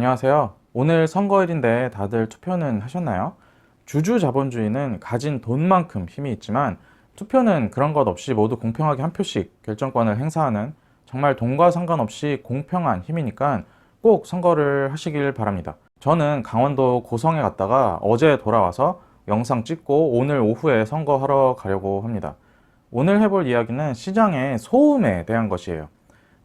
안녕하세요. 오늘 선거일인데 다들 투표는 하셨나요? 주주자본주의는 가진 돈만큼 힘이 있지만 투표는 그런 것 없이 모두 공평하게 한 표씩 결정권을 행사하는 정말 돈과 상관없이 공평한 힘이니까 꼭 선거를 하시길 바랍니다. 저는 강원도 고성에 갔다가 어제 돌아와서 영상 찍고 오늘 오후에 선거하러 가려고 합니다. 오늘 해볼 이야기는 시장의 소음에 대한 것이에요.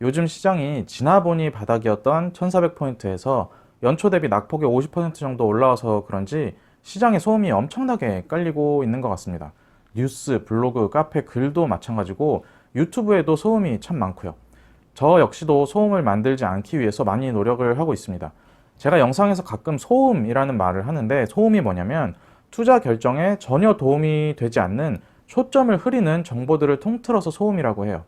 요즘 시장이 지나보니 바닥이었던 1400포인트에서 연초 대비 낙폭이 50% 정도 올라와서 그런지 시장의 소음이 엄청나게 깔리고 있는 것 같습니다. 뉴스, 블로그, 카페, 글도 마찬가지고 유튜브에도 소음이 참 많고요. 저 역시도 소음을 만들지 않기 위해서 많이 노력을 하고 있습니다. 제가 영상에서 가끔 소음이라는 말을 하는데 소음이 뭐냐면 투자 결정에 전혀 도움이 되지 않는 초점을 흐리는 정보들을 통틀어서 소음이라고 해요.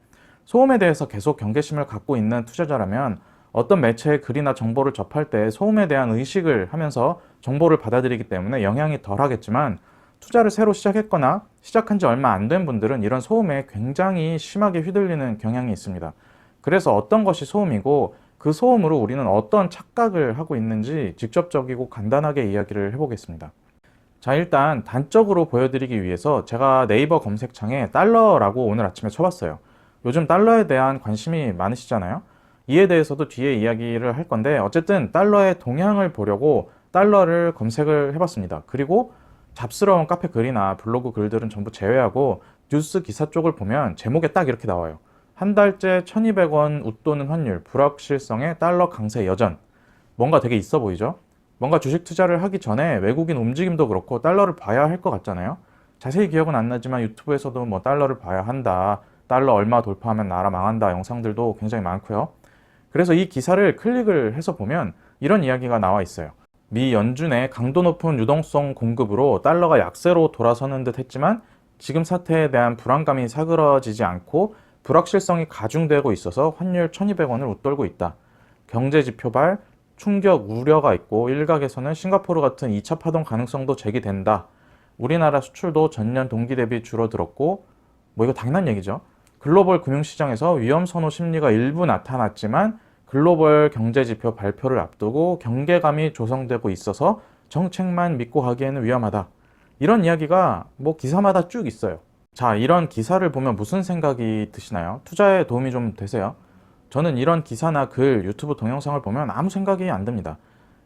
소음에 대해서 계속 경계심을 갖고 있는 투자자라면 어떤 매체의 글이나 정보를 접할 때 소음에 대한 의식을 하면서 정보를 받아들이기 때문에 영향이 덜 하겠지만 투자를 새로 시작했거나 시작한 지 얼마 안 된 분들은 이런 소음에 굉장히 심하게 휘둘리는 경향이 있습니다. 그래서 어떤 것이 소음이고 그 소음으로 우리는 어떤 착각을 하고 있는지 직접적이고 간단하게 이야기를 해보겠습니다. 자, 일단 단적으로 보여드리기 위해서 제가 네이버 검색창에 달러라고 오늘 아침에 쳐봤어요. 요즘 달러에 대한 관심이 많으시잖아요. 이에 대해서도 뒤에 이야기를 할 건데 어쨌든 달러의 동향을 보려고 달러를 검색을 해봤습니다. 그리고 잡스러운 카페 글이나 블로그 글들은 전부 제외하고 뉴스 기사 쪽을 보면 제목에 딱 이렇게 나와요. 한 달째 1200원 웃도는 환율, 불확실성의 달러 강세 여전. 뭔가 되게 있어 보이죠? 뭔가 주식 투자를 하기 전에 외국인 움직임도 그렇고 달러를 봐야 할 것 같잖아요. 자세히 기억은 안 나지만 유튜브에서도 뭐 달러를 봐야 한다, 달러 얼마 돌파하면 나라 망한다 영상들도 굉장히 많고요. 그래서 이 기사를 클릭을 해서 보면 이런 이야기가 나와 있어요. 미 연준의 강도 높은 유동성 공급으로 달러가 약세로 돌아서는 듯 했지만 지금 사태에 대한 불안감이 사그러지지 않고 불확실성이 가중되고 있어서 환율 1200원을 웃돌고 있다. 경제 지표발 충격 우려가 있고 일각에서는 싱가포르 같은 2차 파동 가능성도 제기된다. 우리나라 수출도 전년 동기 대비 줄어들었고 뭐 이거 당연한 얘기죠. 글로벌 금융시장에서 위험 선호 심리가 일부 나타났지만 글로벌 경제지표 발표를 앞두고 경계감이 조성되고 있어서 정책만 믿고 하기에는 위험하다. 이런 이야기가 뭐 기사마다 쭉 있어요. 자, 이런 기사를 보면 무슨 생각이 드시나요? 투자에 도움이 좀 되세요? 저는 이런 기사나 글, 유튜브 동영상을 보면 아무 생각이 안 듭니다.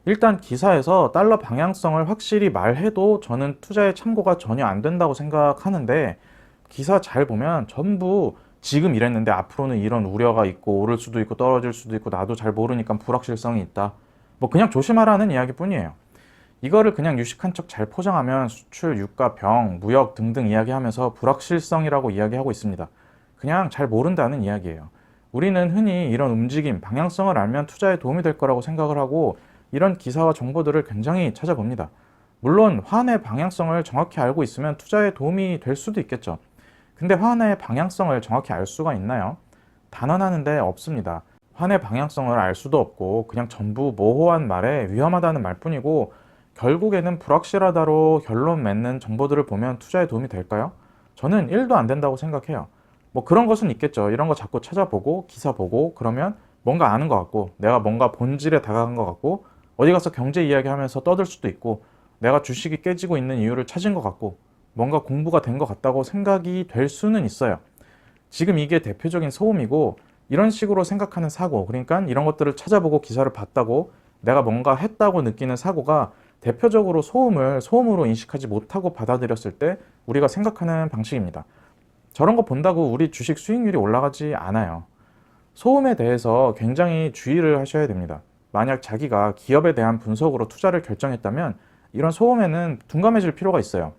일단 기사에서 달러 방향성을 확실히 말해도 저는 투자에 참고가 전혀 안 된다고 생각하는데 기사 잘 보면 전부 지금 이랬는데 앞으로는 이런 우려가 있고 오를 수도 있고 떨어질 수도 있고 나도 잘 모르니까 불확실성이 있다. 뭐 그냥 조심하라는 이야기뿐이에요. 이거를 그냥 유식한 척 잘 포장하면 수출, 유가, 병, 무역 등등 이야기하면서 불확실성이라고 이야기하고 있습니다. 그냥 잘 모른다는 이야기예요. 우리는 흔히 이런 움직임, 방향성을 알면 투자에 도움이 될 거라고 생각을 하고 이런 기사와 정보들을 굉장히 찾아봅니다. 물론 화환의 방향성을 정확히 알고 있으면 투자에 도움이 될 수도 있겠죠. 근데 화환의 방향성을 정확히 알 수가 있나요? 단언하는데 없습니다. 화환의 방향성을 알 수도 없고 그냥 전부 모호한 말에 위험하다는 말뿐이고 결국에는 불확실하다로 결론 맺는 정보들을 보면 투자에 도움이 될까요? 저는 1도 안 된다고 생각해요. 뭐 그런 것은 있겠죠. 이런 거 자꾸 찾아보고 기사 보고 그러면 뭔가 아는 것 같고 내가 뭔가 본질에 다가간 것 같고 어디 가서 경제 이야기하면서 떠들 수도 있고 내가 주식이 깨지고 있는 이유를 찾은 것 같고 뭔가 공부가 된 것 같다고 생각이 될 수는 있어요. 지금 이게 대표적인 소음이고 이런 식으로 생각하는 사고, 그러니까 이런 것들을 찾아보고 기사를 봤다고 내가 뭔가 했다고 느끼는 사고가 대표적으로 소음을 소음으로 인식하지 못하고 받아들였을 때 우리가 생각하는 방식입니다. 저런 거 본다고 우리 주식 수익률이 올라가지 않아요. 소음에 대해서 굉장히 주의를 하셔야 됩니다. 만약 자기가 기업에 대한 분석으로 투자를 결정했다면 이런 소음에는 둔감해질 필요가 있어요.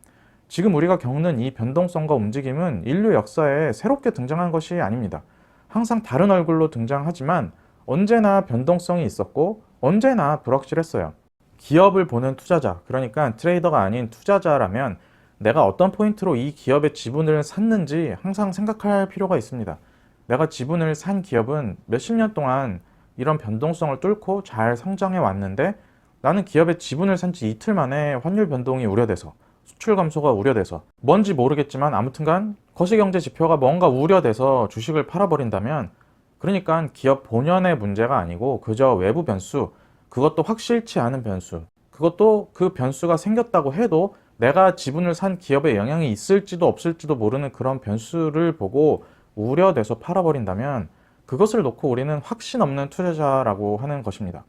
지금 우리가 겪는 이 변동성과 움직임은 인류 역사에 새롭게 등장한 것이 아닙니다. 항상 다른 얼굴로 등장하지만 언제나 변동성이 있었고 언제나 불확실했어요. 기업을 보는 투자자, 그러니까 트레이더가 아닌 투자자라면 내가 어떤 포인트로 이 기업의 지분을 샀는지 항상 생각할 필요가 있습니다. 내가 지분을 산 기업은 몇십 년 동안 이런 변동성을 뚫고 잘 성장해 왔는데 나는 기업의 지분을 산 지 이틀 만에 환율 변동이 우려돼서 수출 감소가 우려돼서 뭔지 모르겠지만 아무튼간 거시경제 지표가 뭔가 우려돼서 주식을 팔아버린다면 그러니까 기업 본연의 문제가 아니고 그저 외부 변수, 그것도 확실치 않은 변수. 그것도 그 변수가 생겼다고 해도 내가 지분을 산 기업에 영향이 있을지도 없을지도 모르는 그런 변수를 보고 우려돼서 팔아버린다면 그것을 놓고 우리는 확신 없는 투자자라고 하는 것입니다.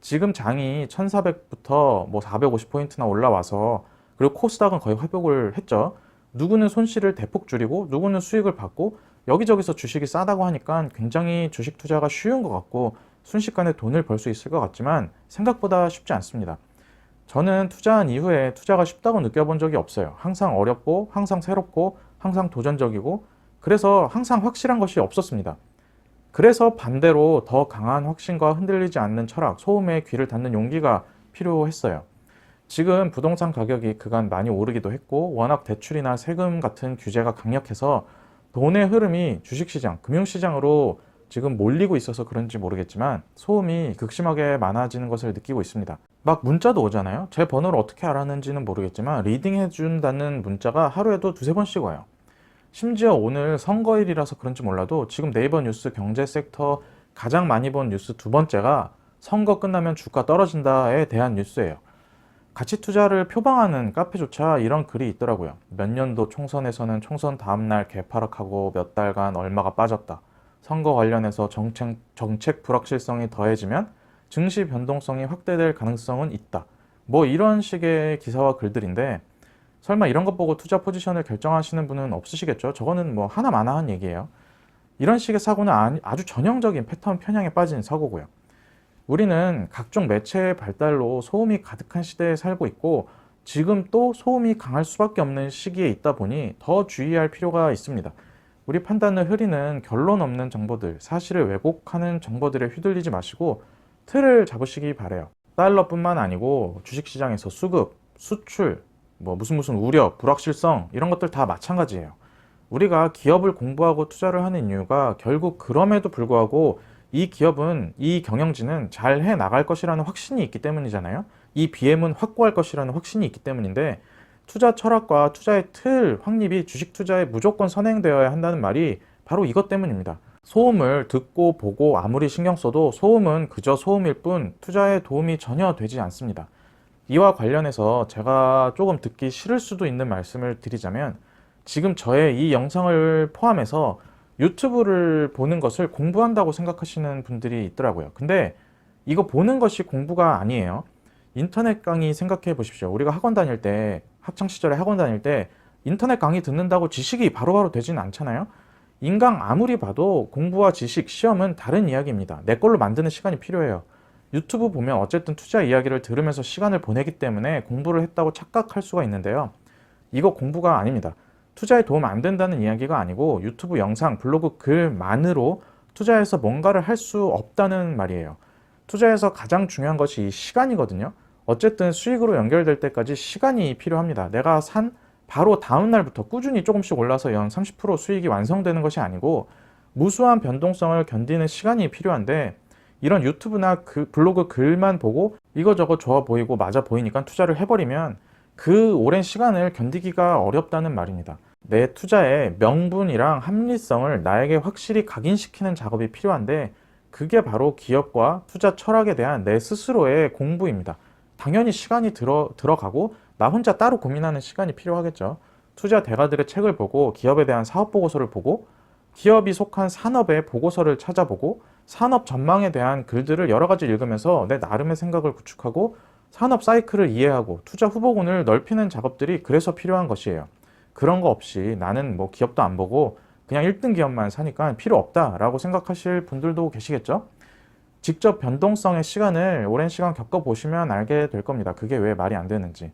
지금 장이 1400부터 뭐 450포인트나 올라와서 그리고 코스닥은 거의 회복을 했죠. 누구는 손실을 대폭 줄이고 누구는 수익을 받고 여기저기서 주식이 싸다고 하니까 굉장히 주식 투자가 쉬운 것 같고 순식간에 돈을 벌 수 있을 것 같지만 생각보다 쉽지 않습니다. 저는 투자한 이후에 투자가 쉽다고 느껴본 적이 없어요. 항상 어렵고 항상 새롭고 항상 도전적이고 그래서 항상 확실한 것이 없었습니다. 그래서 반대로 더 강한 확신과 흔들리지 않는 철학, 소음에 귀를 닫는 용기가 필요했어요. 지금 부동산 가격이 그간 많이 오르기도 했고 워낙 대출이나 세금 같은 규제가 강력해서 돈의 흐름이 주식시장, 금융시장으로 지금 몰리고 있어서 그런지 모르겠지만 소음이 극심하게 많아지는 것을 느끼고 있습니다. 막 문자도 오잖아요. 제 번호를 어떻게 알았는지는 모르겠지만 리딩해준다는 문자가 하루에도 두세 번씩 와요. 심지어 오늘 선거일이라서 그런지 몰라도 지금 네이버 뉴스 경제 섹터 가장 많이 본 뉴스 두 번째가 선거 끝나면 주가 떨어진다에 대한 뉴스예요. 가치 투자를 표방하는 카페조차 이런 글이 있더라고요. 몇 년도 총선에서는 총선 다음날 개파락하고 몇 달간 얼마가 빠졌다. 선거 관련해서 정책 불확실성이 더해지면 증시 변동성이 확대될 가능성은 있다. 뭐 이런 식의 기사와 글들인데 설마 이런 것 보고 투자 포지션을 결정하시는 분은 없으시겠죠? 저거는 뭐 하나마나한 얘기예요. 이런 식의 사고는 아주 전형적인 패턴 편향에 빠진 사고고요. 우리는 각종 매체의 발달로 소음이 가득한 시대에 살고 있고 지금 또 소음이 강할 수밖에 없는 시기에 있다 보니 더 주의할 필요가 있습니다. 우리 판단을 흐리는 결론 없는 정보들, 사실을 왜곡하는 정보들에 휘둘리지 마시고 틀을 잡으시기 바래요. 달러뿐만 아니고 주식시장에서 수급, 수출, 뭐 무슨 우려, 불확실성 이런 것들 다 마찬가지예요. 우리가 기업을 공부하고 투자를 하는 이유가 결국 그럼에도 불구하고 이 기업은, 이 경영진은 잘 해 나갈 것이라는 확신이 있기 때문이잖아요. 이 BM은 확고할 것이라는 확신이 있기 때문인데 투자 철학과 투자의 틀, 확립이 주식 투자에 무조건 선행되어야 한다는 말이 바로 이것 때문입니다. 소음을 듣고 보고 아무리 신경 써도 소음은 그저 소음일 뿐 투자에 도움이 전혀 되지 않습니다. 이와 관련해서 제가 조금 듣기 싫을 수도 있는 말씀을 드리자면 지금 저의 이 영상을 포함해서 유튜브를 보는 것을 공부한다고 생각하시는 분들이 있더라고요. 근데 이거 보는 것이 공부가 아니에요. 인터넷 강의 생각해 보십시오. 우리가 학원 다닐 때, 학창 시절에 학원 다닐 때 인터넷 강의 듣는다고 지식이 바로바로 되지는 않잖아요. 인강 아무리 봐도 공부와 지식, 시험은 다른 이야기입니다. 내 걸로 만드는 시간이 필요해요. 유튜브 보면 어쨌든 투자 이야기를 들으면서 시간을 보내기 때문에 공부를 했다고 착각할 수가 있는데요. 이거 공부가 아닙니다. 투자에 도움 안 된다는 이야기가 아니고 유튜브 영상, 블로그 글만으로 투자에서 뭔가를 할 수 없다는 말이에요. 투자에서 가장 중요한 것이 시간이거든요. 어쨌든 수익으로 연결될 때까지 시간이 필요합니다. 내가 산 바로 다음 날부터 꾸준히 조금씩 올라서 연 30% 수익이 완성되는 것이 아니고 무수한 변동성을 견디는 시간이 필요한데 이런 유튜브나 블로그 글만 보고 이거저거 좋아 보이고 맞아 보이니까 투자를 해버리면 그 오랜 시간을 견디기가 어렵다는 말입니다. 내 투자의 명분이랑 합리성을 나에게 확실히 각인시키는 작업이 필요한데 그게 바로 기업과 투자 철학에 대한 내 스스로의 공부입니다. 당연히 시간이 들어가고 나 혼자 따로 고민하는 시간이 필요하겠죠. 투자 대가들의 책을 보고 기업에 대한 사업 보고서를 보고 기업이 속한 산업의 보고서를 찾아보고 산업 전망에 대한 글들을 여러 가지 읽으면서 내 나름의 생각을 구축하고 산업 사이클을 이해하고 투자 후보군을 넓히는 작업들이 그래서 필요한 것이에요. 그런 거 없이 나는 뭐 기업도 안 보고 그냥 1등 기업만 사니까 필요 없다라고 생각하실 분들도 계시겠죠? 직접 변동성의 시간을 오랜 시간 겪어보시면 알게 될 겁니다. 그게 왜 말이 안 되는지.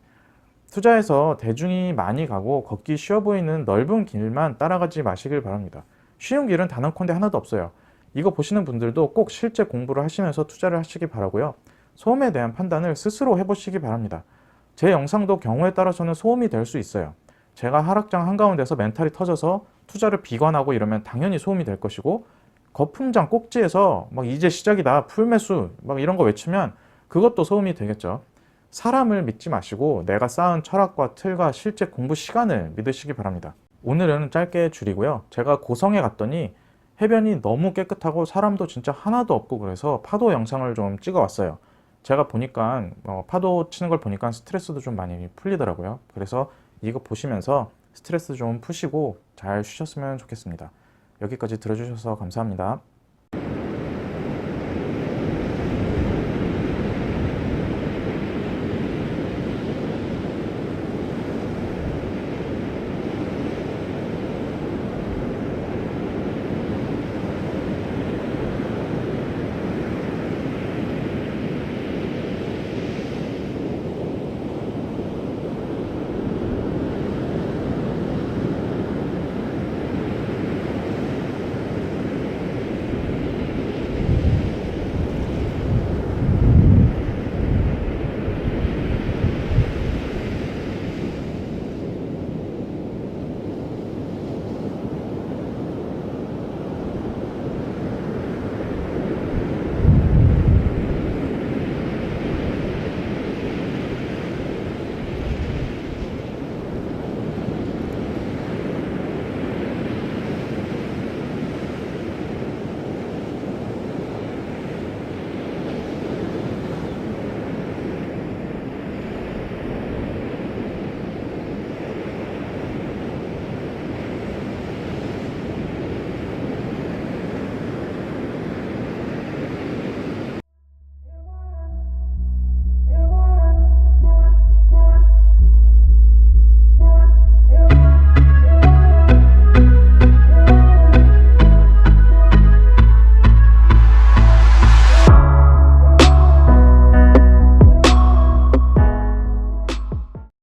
투자에서 대중이 많이 가고 걷기 쉬워 보이는 넓은 길만 따라가지 마시길 바랍니다. 쉬운 길은 단언컨대 하나도 없어요. 이거 보시는 분들도 꼭 실제 공부를 하시면서 투자를 하시기 바라고요. 소음에 대한 판단을 스스로 해보시기 바랍니다. 제 영상도 경우에 따라서는 소음이 될 수 있어요. 제가 하락장 한가운데서 멘탈이 터져서 투자를 비관하고 이러면 당연히 소음이 될 것이고 거품장 꼭지에서 막 이제 시작이다 풀매수 막 이런 거 외치면 그것도 소음이 되겠죠. 사람을 믿지 마시고 내가 쌓은 철학과 틀과 실제 공부 시간을 믿으시기 바랍니다. 오늘은 짧게 줄이고요. 제가 고성에 갔더니 해변이 너무 깨끗하고 사람도 진짜 하나도 없고 그래서 파도 영상을 좀 찍어 왔어요. 제가 보니까 파도 치는 걸 보니까 스트레스도 좀 많이 풀리더라고요. 그래서 이거 보시면서 스트레스 좀 푸시고 잘 쉬셨으면 좋겠습니다. 여기까지 들어주셔서 감사합니다.